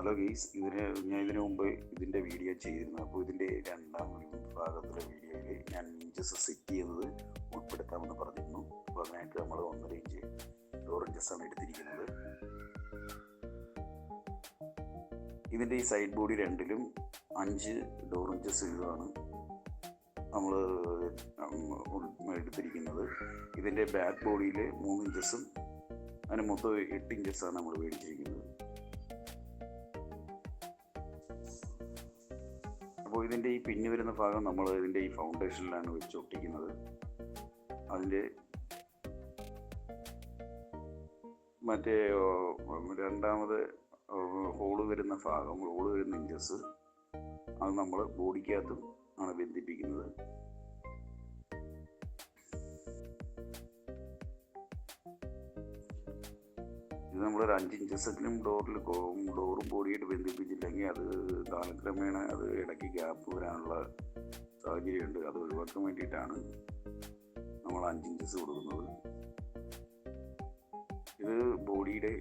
Hello guys, ഞാൻ ഇതിനു മുമ്പ് ഇതിൻ്റെ വീഡിയോ ചെയ്തിരുന്നു. അപ്പോൾ ഇതിൻ്റെ രണ്ടാം ഭാഗത്തിലെ വീഡിയോയിൽ ഞാൻ ഇഞ്ചസ് സെറ്റ് ചെയ്യുന്നത് ഉൾപ്പെടുത്താമെന്ന് പറഞ്ഞിരുന്നു. അപ്പോൾ അതിനായിട്ട് നമ്മൾ 1.5 ഇഞ്ച് ഡോർ ഇഞ്ചസാണ് എടുത്തിരിക്കുന്നത്. ഇതിൻ്റെ ഈ സൈഡ് ബോഡി രണ്ടിലും 5 ഡോർ ഇഞ്ചസ് വീതമാണ് നമ്മൾ എടുത്തിരിക്കുന്നത്. ഇതിൻ്റെ ബാക്ക് ബോഡിയിൽ 3 ഇഞ്ചസും അതിന് മൊത്തം 8 ഇഞ്ചസാണ് നമ്മൾ മേടിച്ചിരിക്കുന്നത്. അപ്പോൾ ഇതിൻ്റെ ഈ പിന്നി വരുന്ന ഭാഗം നമ്മൾ ഇതിൻ്റെ ഈ ഫൗണ്ടേഷനിലാണ് വെച്ച് ഒട്ടിക്കുന്നത്. അതിൻ്റെ മറ്റേ രണ്ടാമത് ഹോള് വരുന്ന ഭാഗം, ഹോള് വരുന്ന ഇഞ്ചസ്, അത് നമ്മൾ ബോഡിക്കകത്തും ആണ് ബന്ധിപ്പിക്കുന്നത്. ഇത് നമ്മളൊരു 5 ഇഞ്ചസെങ്കിലും ഡോറും ബോഡിയായിട്ട് ബന്ധിപ്പിച്ചില്ലെങ്കിൽ അത് കാലക്രമേണ അത് ഇടയ്ക്ക് ഗ്യാപ്പ് വരാനുള്ള സാഹചര്യമുണ്ട്. അത് ഒഴിവാക്കാൻ വേണ്ടിയിട്ടാണ് നമ്മൾ 5 ഇഞ്ചസ് കൊടുക്കുന്നത്. ഇത് ബോഡിയുടെ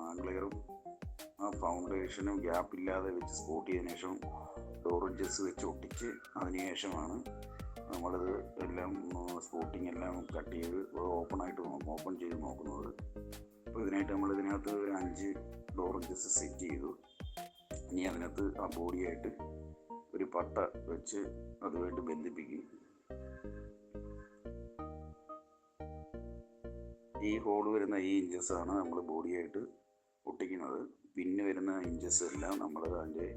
ആംഗ്ലെയറും ആ ഫൗണ്ടേഷനും ഗ്യാപ്പില്ലാതെ വെച്ച് സ്പോട്ട് ചെയ്തതിനു ശേഷം ഡോർ ഇഞ്ചസ് വെച്ച് ഒട്ടിച്ച് അതിനുശേഷമാണ് നമ്മളിത് എല്ലാം സ്പോട്ടിങ് എല്ലാം കട്ട് ചെയ്ത് ഓപ്പൺ ചെയ്ത് നോക്കുന്നത്. അപ്പോൾ ഇതിനായിട്ട് നമ്മൾ ഇതിനകത്ത് ഒരു 5 ഡോർ ഇഞ്ചസ് സെറ്റ് ചെയ്തു. ഇനി അതിനകത്ത് ആ ബോഡിയായിട്ട് ഒരു പട്ട വെച്ച് അതുമായിട്ട് ബന്ധിപ്പിക്കും. ഈ ഹോൾ വരുന്ന ഈ ഇഞ്ചസാണ് നമ്മൾ ബോഡിയായിട്ട് ഒട്ടിക്കുന്നത്. പിന്നെ വരുന്ന ഇഞ്ചസ് എല്ലാം നമ്മൾ അതിൻ്റെ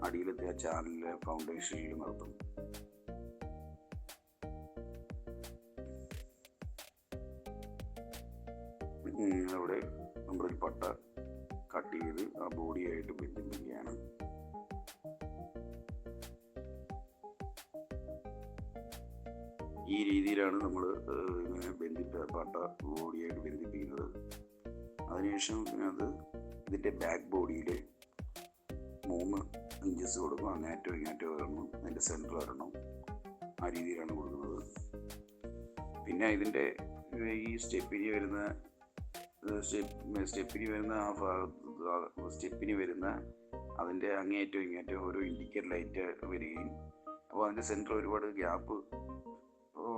അടിയിലത്തെ ആ ചാനലിലെ ഫൗണ്ടേഷനിൽ നിർത്തും. അവിടെ നമ്മളൊരു പട്ട കട്ട് ചെയ്ത് ആ ബോഡിയായിട്ട് ബന്ധിപ്പിക്കുകയാണ്. ഈ രീതിയിലാണ് നമ്മൾ ഇങ്ങനെ പട്ട ബോഡിയായിട്ട് ബന്ധിപ്പിക്കുന്നത്. അതിനുശേഷം ഇതിൻ്റെ ബാക്ക് ബോഡിയിൽ 3 ഇഞ്ചസ് കൊടുക്കും. അങ്ങേറ്റവും ഇങ്ങേറ്റവും ഒരെണ്ണം, അതിൻ്റെ സെൻറ്റർ ഒരെണ്ണം, ആ രീതിയിലാണ് കൊടുക്കുന്നത്. പിന്നെ ഇതിൻ്റെ ഈ സ്റ്റെപ്പിന് വരുന്ന അതിൻ്റെ അങ്ങേറ്റവും ഇങ്ങേറ്റവും ഓരോ ഇൻഡിക്കേറ്റർ ലൈറ്റ് വരികയും, അപ്പോൾ അതിൻ്റെ സെൻറ്റർ ഒരുപാട് ഗ്യാപ്പ്,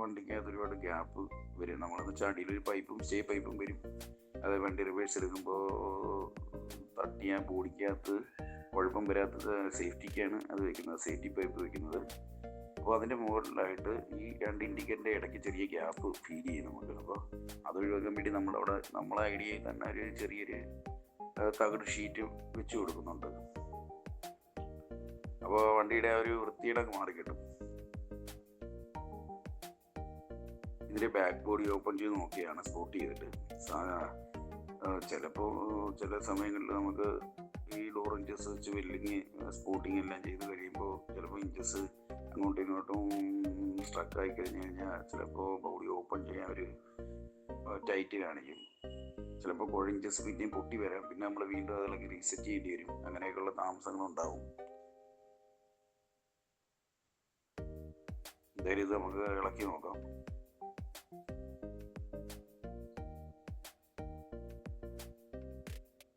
വണ്ടിക്കകത്ത് ഒരുപാട് ഗ്യാപ്പ് വരും. നമ്മളെന്ന് വെച്ചാൽ അടിയിലൊരു സ്റ്റേ പൈപ്പും വരും. അത് വണ്ടി റിവേഴ്സ് എടുക്കുമ്പോൾ തട്ടിയാൽ ബോഡിക്കകത്ത് കുഴപ്പം വരാത്തത് സേഫ്റ്റിക്കാണ് അത് വയ്ക്കുന്നത്, സേഫ്റ്റി പൈപ്പ് വയ്ക്കുന്നത്. അപ്പോൾ അതിൻ്റെ മുകളിലായിട്ട് ഈ 2 ഇൻഡിക്കേറ്ററിൻ്റെ ഇടയ്ക്ക് ചെറിയ ഗ്യാപ്പ് ഫീൽ ചെയ്യും നമുക്ക്. അപ്പോൾ അത് ഒഴിവാക്കാൻ വേണ്ടി നമ്മളെ ഐഡിയയിൽ തന്നെ ഒരു ചെറിയൊരു തകിട് ഷീറ്റ് വെച്ച് കൊടുക്കുന്നുണ്ട്. അപ്പോൾ വണ്ടിയുടെ ആ ഒരു വൃത്തിയുടെ മാറിക്കിട്ടും. ഇതിൻ്റെ ബാക്ക് ബോഡി ഓപ്പൺ ചെയ്ത് നോക്കിയാണ് സ്പോട്ട് ചെയ്തിട്ട്. ചിലപ്പോൾ ചില സമയങ്ങളിൽ നമുക്ക് ഈ ഡോർ ഇഞ്ചസ് വെച്ച് വെൽഡിങ് സ്പോട്ടിങ് എല്ലാം ചെയ്ത് കഴിയുമ്പോൾ ചിലപ്പോൾ ഇഞ്ചസ് അങ്ങോട്ടും ഇങ്ങോട്ടും സ്ട്രക്കായി കഴിഞ്ഞാൽ ചിലപ്പോൾ ബോഡി ഓപ്പൺ ചെയ്യാൻ ഒരു ടൈറ്റ് കാണിക്കും. ചിലപ്പോൾ ഇഞ്ചസ് പിന്നെയും പൊട്ടി വരാം. പിന്നെ നമ്മൾ വീണ്ടും അതിലേക്ക് റീസെറ്റ് ചെയ്യേണ്ടി വരും. അങ്ങനെയൊക്കെയുള്ള താമസങ്ങളുണ്ടാവും. എന്തായാലും ഇത് നമുക്ക് ഇളക്കി നോക്കാം.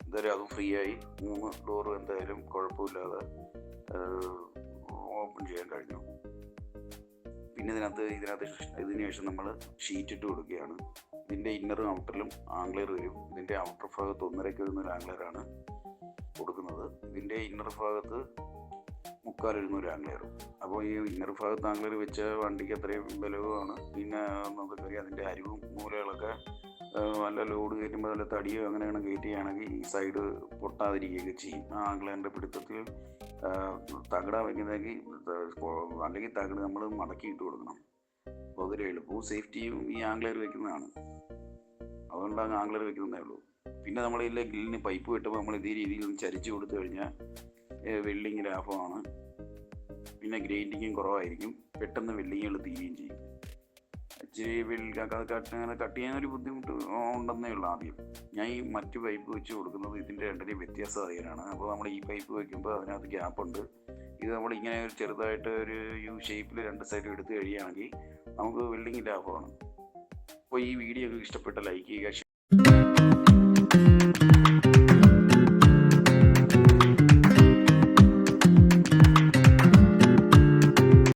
എന്തായാലും അതും ഫ്രീ ആയി 3 ഡോറും എന്തായാലും കുഴപ്പമില്ലാതെ ഓപ്പൺ ചെയ്യാൻ കഴിഞ്ഞു. പിന്നെ ഇതിന് ശേഷം നമ്മൾ ഷീറ്റ് ഇട്ട് കൊടുക്കുകയാണ്. ഇതിൻ്റെ ഇന്നറും ഔട്ടറിലും ആംഗ്ലെയർ വരും. ഇതിൻ്റെ ഔട്ടർ ഭാഗത്ത് 1.5 വരുന്നൊരു ആംഗ്ലെയറാണ് കൊടുക്കുന്നത്. ഇതിൻ്റെ ഇന്നർ ഭാഗത്ത് 3/4 വരുന്നൊരു ആംഗ്ലെയറും. അപ്പോൾ ഈ ഇന്നർ ഭാഗത്ത് ആംഗ്ലെയർ വെച്ച വണ്ടിക്ക് അത്രയും ബലവുമാണ്. പിന്നെ നമുക്കറിയാം അതിൻ്റെ അരിവും മൂലകളൊക്കെ നല്ല ലോഡ് കയറ്റുമ്പോൾ നല്ല തടിയോ അങ്ങനെയാണ് കയറ്റുകയാണെങ്കിൽ ഈ സൈഡ് പൊട്ടാതിരിക്കുകയൊക്കെ ചെയ്യും. ആ ആംഗ്ലെയറിൻ്റെ പിടുത്തത്തിൽ തകിടാ വയ്ക്കുന്നതെങ്കിൽ അല്ലെങ്കിൽ തകിട് നമ്മൾ മടക്കി ഇട്ട് കൊടുക്കണം. അപ്പോൾ അതൊരു എളുപ്പവും സേഫ്റ്റിയും ഈ ആംഗ്ലെയർ വയ്ക്കുന്നതാണ്. അതുകൊണ്ടാണ് ആംഗ്ലെയർ വയ്ക്കുന്നതേ ഉള്ളൂ. പിന്നെ നമ്മൾ ഇതിലെ ഗ്രില്ലിന് പൈപ്പ് കിട്ടുമ്പോൾ നമ്മൾ ഇതേ രീതിയിൽ ഒന്ന് ചരിച്ച് കൊടുത്തു കഴിഞ്ഞാൽ വെൽഡിങ് ലാഭമാണ്. പിന്നെ ഗ്രൈൻഡിങ്ങും കുറവായിരിക്കും. പെട്ടെന്ന് വെൽഡിങ്ങുകൾ തീരുകയും ചെയ്യും. ഇച്ചിരി കട്ട് ചെയ്യാനൊരു ബുദ്ധിമുട്ട് ഉണ്ടെന്നേ ഉള്ളൂ. ആദ്യം ഞാൻ ഈ മറ്റു പൈപ്പ് വെച്ച് കൊടുക്കുന്നത് ഇതിൻ്റെ രണ്ടിൻ്റെയും വ്യത്യാസം അറിയാനാണ്. അപ്പോൾ നമ്മൾ ഈ പൈപ്പ് വയ്ക്കുമ്പോൾ അതിനകത്ത് ഗ്യാപ്പുണ്ട്. ഇത് നമ്മളിങ്ങനെ ഒരു ചെറുതായിട്ട് ഒരു യു ഷേപ്പിൽ 2 സൈഡും എടുത്ത് കഴിയുകയാണെങ്കിൽ നമുക്ക് വെൽഡിങ് ലാഭമാണ്. അപ്പോൾ ഈ വീഡിയോ ഇഷ്ടപ്പെട്ട ലൈക്ക് ചെയ്യുക.